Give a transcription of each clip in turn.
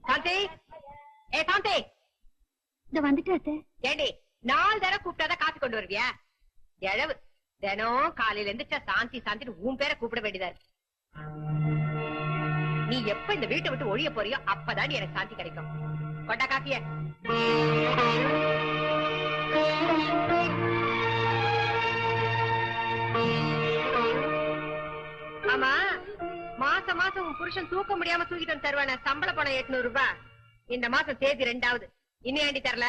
சாந்தி, ஏ சாந்தி, இந்த வந்துட்டு ஏண்டி 4 தடவை கூப்பிட்டாதான் காசு கொண்டு வருவியா? எழவு தினம் காலையில எந்திரிச்சா சாந்தி சாந்தி உன் பேரை கூப்பிட வேண்டியதா இருக்கு. நீ எப்ப இந்த வீட்டை விட்டு ஒழிய போறியோ அப்பதான் எனக்கு சாந்தி கிடைக்கும். கொண்டா காசிய. ஆமா, மாசம் மாசம் உன் புருஷன் தூக்க முடியாம தூக்கிட்டு வந்து தருவான சம்பள பணம் 800 ரூபாய். இந்த மாசம் தேதி 2வது. இன்னும் ஏண்டி தரல?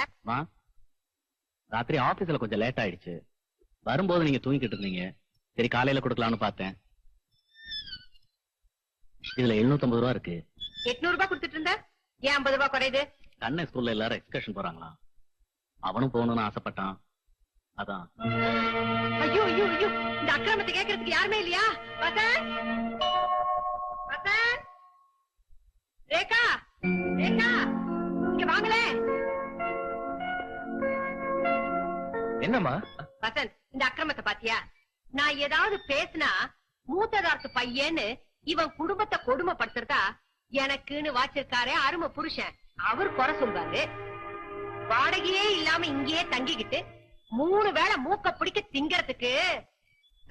ராத்திரி ஆபீஸ்ல கொஞ்சம் லேட் ஆயிடுச்சு. வரும்போது நீங்க தூங்கிட்டு இருந்தீங்க. சரி காலையில கொடுக்கலாம்னு பார்த்தேன். இதுல 750 ரூபா இருக்கு. 800 ரூபாய் கொடுத்துட்டு இருந்த ஏன் 50 ரூபாய் குறையுது? கண்ணை ஸ்கூல்ல எல்லாரும் எக்ஸ்கர்ஷன் போறாங்களா, அவனும் போகணும்னு ஆசைப்பட்டான். அதான். ஐயோ ஐயோ ஐயோ, இந்த அக்கிரமத்தை கேட்கறதுக்கு யாருமே இல்லையா? வசன், வசன், ரேகா, ரேகா, இங்க வாங்கல. என்னம்மா? வசன், இந்த அக்கிரமத்தை பாத்தியா? நான் ஏதாவது பேசினா மூத்ததார்த்து பையன்னு இவன் குடும்பத்தை கொடுமைப்படுத்துறதா எனக்குன்னு வாச்சிருக்காரே அருமை புருஷன், அவர் குறை சொல்வாரு. வாடகையே இல்லாம இங்கேயே தங்கிக்கிட்டு 3 வேளை மூக்க பிடிக்க திங்கறதுக்கு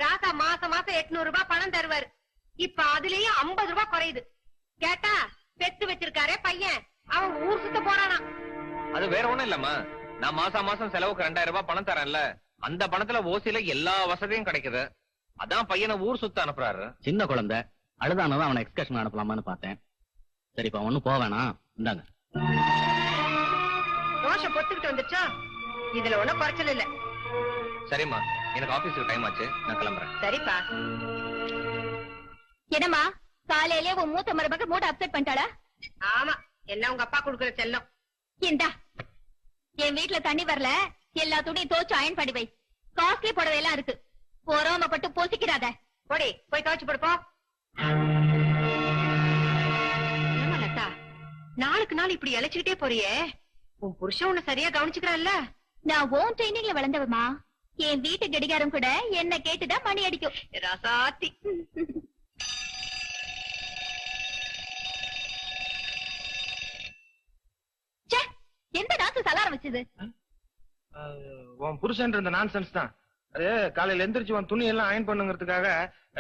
ராசா மாசம் மாசம் 800 ரூபாய் பணம் தருவாரு. இப்ப அதுலயும் 50 ரூபாய் குறையுது. கேட்டா பெத்து வச்சிருக்காரே பையன், அவன் ஊர் சுத்த போறானா. அது வேற ஒண்ணும் இல்லம்மா, நான் மாசம் மாசம் செலவுக்கு 2000 ரூபாய் பணம் தரேன்ல, அந்த பணத்துல ஓசில எல்லா வசதியும் கிடைக்குது. அதான் பையனை ஊர் சுத்த அனுப்புறாரு. சின்ன குழந்தை அழுதானதான் அவனை எக்ஸ்கர்ஷன் அனுப்பலாமான்னு பார்த்தேன். சரிப்பா ஒண்ணும் போவேனா, இந்தாங்க. ரோஷம் பொத்துக்கிட்டு வந்துச்சா? இதுல ஒண்ணும் குறைச்சல் இல்ல. சரிம்மா, எனக்கு ஆபீஸ்க்கு டைம் ஆச்சு, நான் கிளம்புறேன். சரிப்பா. என்னம்மா காலையிலே உன் மூத்த மருமக மூட அப்செட் பண்ணிட்டாளா? ஆமா, எல்லாம் உங்க அப்பா குடுக்குற செல்லம். இந்தா, என் வீட்டுல தண்ணி வரல, எல்லா துணியும் தோச்சு அயன் பண்ணி வை. காஸ்ட்லி புடவை எல்லாம் இருக்கு, பொறாமப்பட்டு போசிக்கிறாத. போடி, போய் துவைச்சு போடுப்போ. லதா, நாளுக்கு நாள் இப்படி இழைச்சுக்கிட்டே போறியே, உன் புருஷன் உன்னை சரியா கவனிச்சுக்கிறான்ல? நான் ஓன் ட்ரைனிங்ல வளர்ந்தவமா, என் வீட்டு கடிகாரம் கூட என்ன கேட்டுதான் மணி அடிக்கும். ராசாத்தி. எந்த நாசு சலாரம் வச்சது? உன் புருஷன் இருந்த நான்சென்ஸ் தான். அது காலையில எந்திரிச்சு உன் துணி எல்லாம் அயன் பண்ணுங்கிறதுக்காக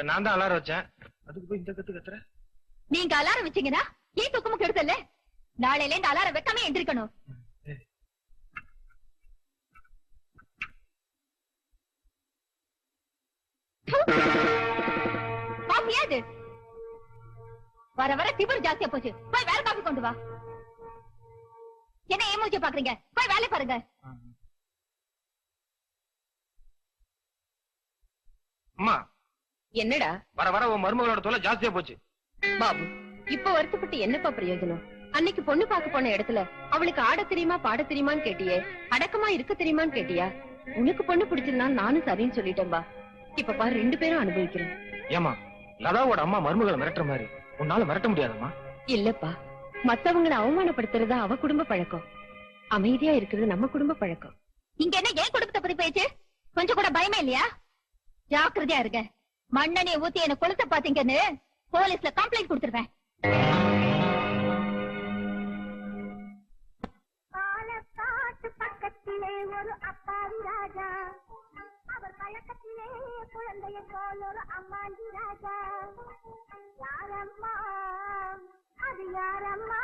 நான் தான் அலாரம் வச்சேன். அதுக்கு போய் இந்த கத்து கத்துற. நீங்க அலாரம் வச்சீங்கன்னா ஏன் தூக்கமும் கெடுதல்ல? நாளையில இந்த அலாரம் வைக்காம எந்திரிக்கணும். காஃபியாது வர வர திமிர் ஜாஸ்தியா போச்சு. போய் வேலை காஃபி கொண்டு வா. என்ன ஏமூச்ச பாக்குறீங்க? போய் வேலை பாருங்க. அம்மா, என்னடா வர வர உன் மருமகளோட தொல்லை ஜாஸ்தியா போச்சு. பாபு, இப்ப வருத்தப்பட்டு என்னப்பா பிரயோஜனம்? அன்னைக்கு பொண்ணு பார்க்க போன இடத்துல அவளுக்கு ஆட தெரியுமா பாட தெரியுமான்னு கேட்டியே, அடக்கமா இருக்க தெரியுமான்னு கேட்டியா? உனக்கு பொண்ணு பிடிச்சிருந்தா நானும் சரின்னு சொல்லிட்டேன்பா. இப்ப பாரு 2 பேரும் அனுபவிக்கிறோம். ஏமா, லதாவோட அம்மா மருமகளை மிரட்டுற மாதிரி உன்னால மிரட்ட முடியாதம்மா. இல்லப்பா, மத்தவங்களை அவமானப்படுத்துறதா அவ குடும்ப பழக்கம், அமைதியா இருக்கிறது நம்ம குடும்ப பழக்கம். இங்க என்ன ஏன் குடும்பத்தை பத்தி பேச்சு? கொஞ்சம் கூட பயமே இல்லையா? ஜாக்கிரதையா இருங்க. மண்ணெண்ணெய ஊத்தி என்ன கொளுத்த பாத்தீங்கன்னு போலீஸ்ல கம்ப்ளைண்ட் கொடுத்துருவேன். பக்கத்திலே ஒரு அப்பாவி ராஜா, அவர் பழக்கத்திலே குழந்தைய போல் ஒரு அம்மாண்டி ராஜா. யாரம்மா அது யாரம்மா?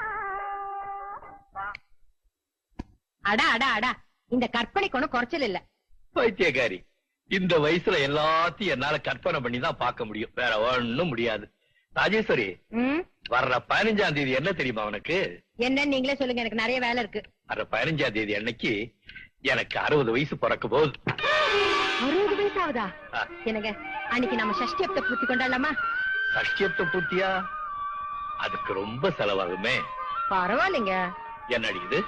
அடா அடா அடா, இந்த கற்பனைக்கு ஒண்ணும் குறைச்சல் இல்ல. பைத்தியக்காரி, இந்த வயசுல எல்லாத்தையும் என்னால கற்பனை பண்ணி தான் பார்க்க முடியும், வேற ஒண்ணும் முடியாது. ராஜேஸ்வரி, வர்ற 15ஆம் தேதி என்ன தெரியுமா உனக்கு? என்ன நீங்களே சொல்லுங்க, எனக்கு நிறைய வேலை இருக்கு. வர்ற 15ஆம் தேதி அன்னைக்கு எனக்கு 60 வயசு பிறக்க போகுது. 60 வயசு ஆகுதா? எனக்கு அன்னைக்கு நம்ம சஷ்டியப்த பூர்த்தி கொண்டாடலாமா? சஷ்டியப்த பூர்த்தியா? அதுக்கு ரொம்ப செலவாகுமே. பரவாயில்லைங்க. என்னடி இது,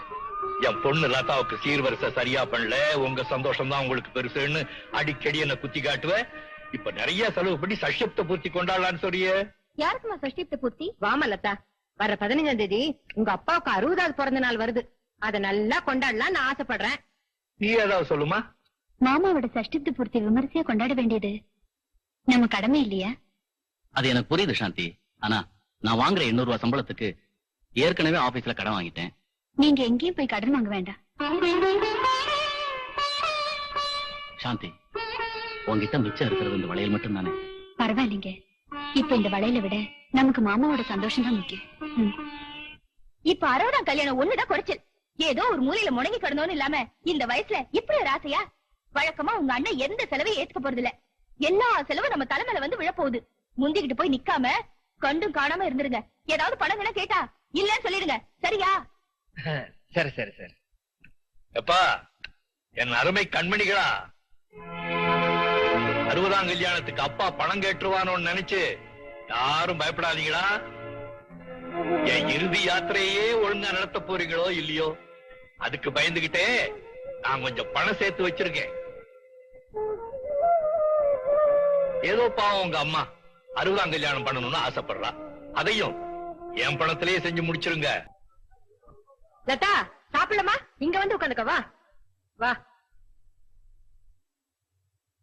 என் பொண்ணு லதாவுக்கு சீர்வரிசை சரியா பண்ணல, உங்க சந்தோஷம் தான் உங்களுக்கு பெருசுன்னு அடிக்கடி என்ன குத்தி காட்டுவ. இப்ப நிறைய செலவு பண்ணி சஷ்யப்த பூர்த்தி கொண்டாடலான்னு சொல்றியே. யாருக்குமா சஷ்டிப்த பூர்த்தி? வாமா லதா, வர 15ஆம் தேதி உங்க அப்பாவுக்கு 60வது பிறந்த நாள் வருது. அத நல்லா கொண்டாடலாம் நான் ஆசைப்படுறேன். நீ ஏதாவது சொல்லுமா? மாமாவோட சஷ்டிப்த பூர்த்தி விமர்சையா கொண்டாட வேண்டியது நம்ம கடமை இல்லையா? அது எனக்கு புரியுது சாந்தி. ஆனா நான் வாங்குற 800 ரூபாய் சம்பளத்துக்கு ஏற்கனவே ஆபீஸ்ல கடன் வாங்கிட்டேன். நீங்க எங்கேயும் போய் கடன் வாங்க வேண்டாம். சாந்தி, உங்ககிட்ட மிச்சம் இருக்கிறது இந்த வளையல் மட்டும் தானே. பரவாயில்லைங்க, இப்ப இந்த வளையல விட நமக்கு மாமாவோட சந்தோஷம் தான் முக்கியம். இப்ப 60ஆம் கல்யாணம் ஒண்ணுதான் குறைச்சல். ஏதோ ஒரு மூலையில முடங்கி கிடந்தோன்னு இல்லாம இந்த வயசுல இப்படி ஒரு ஆசையா? வழக்கமா உங்க அண்ணன் எந்த செலவையும் ஏத்துக்க போறது இல்ல. எல்லா செலவும் நம்ம தலைமையில வந்து விழப்போகுது. முந்திக்கிட்டு போய் நிக்காம கண்டும் காணாம இருந்துருங்க. ஏதாவது பணம் கேட்டா இல்லன்னு சொல்லிடுங்க, சரியா? சரி சரி சரி. எப்பா, என் அருமை கண்மணிகளா, 60ஆம் கல்யாணத்துக்கு அப்பா பணம் கேட்டுருவானோன்னு நினைச்சு யாரும் பயப்படாதீங்களா. என் இறுதி யாத்திரையே ஒழுங்கா நடத்த போறீங்களோ இல்லையோ, அதுக்கு பயந்துகிட்டே நான் கொஞ்சம் பணம் சேர்த்து வச்சிருக்கேன். ஏதோ பாவம் உங்க அம்மா 60ஆம் கல்யாணம் பண்ணணும்னு ஆசைப்படுறா. அதையும் என் பணத்திலேயே செஞ்சு முடிச்சிருங்க. லதா, சாப்பிடலாமா? இங்க வந்து உட்காந்துக்க. வா வா,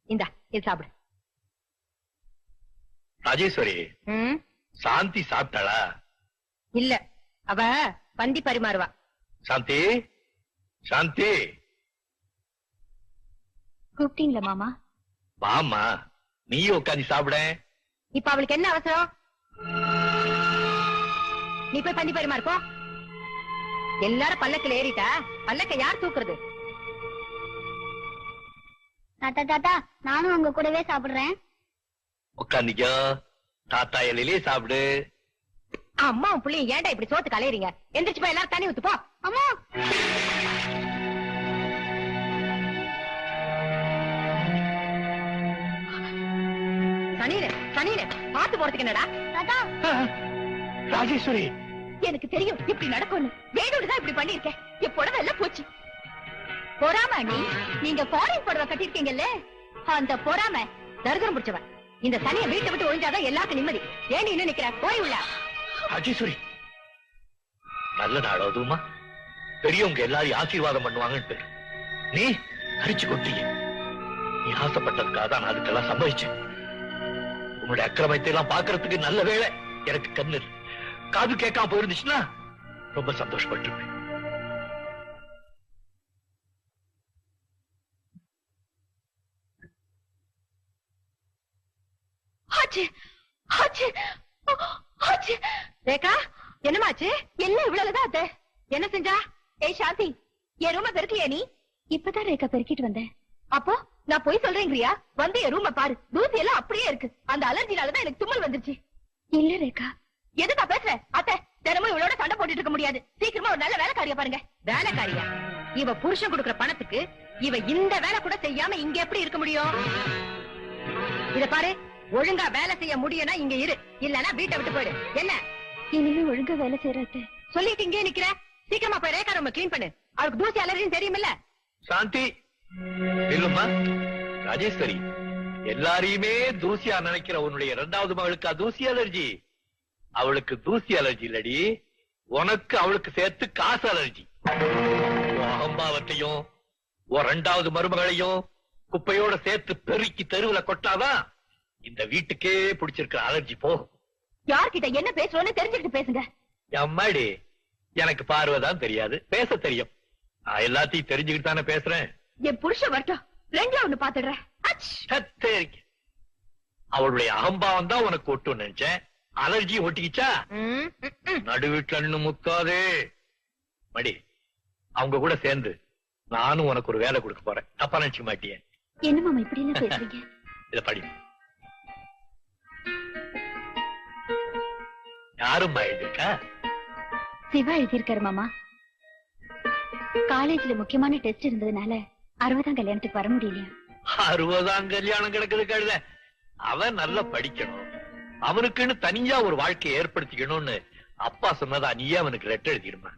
இந்தா இது சாப்பிடு. ராஜேஸ்வரி, சாந்தி சாப்பிட்டாளா? இல்ல, அவ பந்தி பரிமாறுவா. சாந்தி, சாந்தி, கூப்பிட்டீங்களா மாமா? வாமா, நீயும் உட்காந்து சாப்பிட. இப்ப அவளுக்கு என்ன அவசரம்? நீ போய் பந்தி பரிமாறுப்போ. எல்லாரும் பல்லக்கில் ஏறிட்டா பல்லக்க யார் தூக்குறது? தாத்தா தாத்தா, நானும் உங்க கூடவே சாப்பிடுறேன். உட்காந்துக்கோ, தாத்தா இலையிலே சாப்பிடு. அம்மாவும் புள்ளியும் ஏன்டா இப்படி சோத்து கலையறீங்க? எந்திரிச்சு போய் எல்லாரும் தண்ணி ஊத்துப்போ. அம்மா, சனியில சனியில பாத்து போறதுக்கு என்னடா? தாத்தா, ராஜேஸ்வரி, எனக்கு தெரியும் இப்படி நடக்கும்னு. வேணும்னுதான் இப்படி பண்ணிருக்கேன். என் புடவை எல்லாம் போச்சு. பொறாம நீ, நீங்க ஃபாரின் புடவை கட்டிருக்கீங்கல்ல, அந்த பொறாம. தரித்திரம் பிடிச்சவன். இந்த சனியை வீட்டை விட்டு ஒழிஞ்சாதான் எல்லாருக்கும் நிம்மதி. ஏன் நீ இன்னும் நிக்கிற? போய் உள்ள. ராஜேஸ்வரி, நல்ல நாள் அதுவுமா. பெரியவங்க எல்லாரும் ஆசீர்வாதம் பண்ணுவாங்கன்னு நீ அரிச்சு கொட்டீங்க. நீ ஆசைப்பட்டதுக்காக தான் நான் அதுக்கெல்லாம் சம்பவிச்சேன். உன்னுடைய அக்கிரமத்தை எல்லாம் பாக்குறதுக்கு நல்ல வேளை எனக்கு கண்ணு காது கேட்காம போயிருந்துச்சுன்னா ரொம்ப சந்தோஷப்பட்டிருப்பேன். ரேகா, என்னமாச்சு? எல்லாம் இவ்வளவுதான் அத்தை. என்ன செஞ்சா? ஏய் சாந்தி, என் ரூம பெருக்கியா நீ? இப்பதான் ரேகா பெருக்கிட்டு வந்தேன். அப்போ நான் போய் சொல்றேங்கிறியா? வந்து என் ரூம பாரு, தூசி எல்லாம் அப்படியே இருக்கு. அந்த அலர்ஜினாலதான் எனக்கு தும்மல் வந்துருச்சு. இல்ல ரேகா. எதுக்கா பேசுற? அத்தை, தினமும் இவளோட சண்டை போட்டுட்டு இருக்க முடியாது. சீக்கிரமா ஒரு நல்ல வேலைக்காரியா பாருங்க. வேலைக்காரியா? இவ புருஷன் கொடுக்கிற பணத்துக்கு இவ இந்த வேலை கூட செய்யாம இங்க எப்படி இருக்க முடியும்? இத பாரு, ஒழுங்கா வேலை செய்ய முடியும்னா இங்க இரு, இல்லன்னா வீட்டை விட்டு போயிடு. என்ன? இனிமே ஒழுங்கா வேலை செய்யறது. சொல்லிட்டு இங்கே நிக்கிற? சீக்கிரமா போய் ரேகா ரூம கிளீன் பண்ணு. அவளுக்கு தூசி அலர்ஜின்னு தெரியுமில்ல? சாந்தி, இல்லம்மா. ராஜேஸ்வரி, எல்லாரையுமே தூசியா நினைக்கிற உன்னுடைய 2வது மகளுக்கு தூசி அலர்ஜி. அவளுக்கு தூசி அலர்ஜி இல்லடி, உனக்கு அவளுக்கு சேர்த்து காசு அலர்ஜி. அகம்பாவத்தையும் 2வது மருமகளையும் குப்பையோட சேர்த்து பெருக்கி தெருவுல கொட்டாதான் இந்த வீட்டுக்கே பிடிச்சிருக்கிற அலர்ஜி போகும். யார்கிட்ட என்ன பேசுறோன்னு தெரிஞ்சுக்கிட்டு பேசுங்க. அம்மாடி, எனக்கு பார்வைதான் தெரியாது, பேச தெரியும். நான் எல்லாத்தையும் தெரிஞ்சுக்கிட்டு தானே பேசுறேன். என் புருஷன் வரட்டும், 2ல ஒண்ணு பாத்துடுறேன். அவளுடைய அகம்பாவம் தான் உனக்கு ஒட்டும் நினைச்சேன். அலர்ஜி ஒட்டிக்கிச்சா? நடு வீட்டுல முக்காதே மடி. அவங்க கூட சேர்ந்து நானும் உனக்கு ஒரு வேலை கொடுக்க போறேன். தப்பா நினைச்சுக்க மாட்டியே? என்ன மாமா இப்படி எல்லாம் பேசுறீங்க? இத படி. யாரும் எழுதிருக்கா? சிவா எழுதியிருக்காரு மாமா. காலேஜ்ல முக்கியமான டெஸ்ட் இருந்ததுனால 60ஆம் கல்யாணத்துக்கு வர முடியலையா? 60ஆம் கல்யாணம் கிடக்குது கழுத. அவன் நல்லா படிக்கணும், அவனுக்குன்னு தனியா ஒரு வாழ்க்கையை ஏற்படுத்திக்கணும்னு அப்பா சொன்னதா நீயே அவனுக்கு லெட்டர் எழுதிடுமா?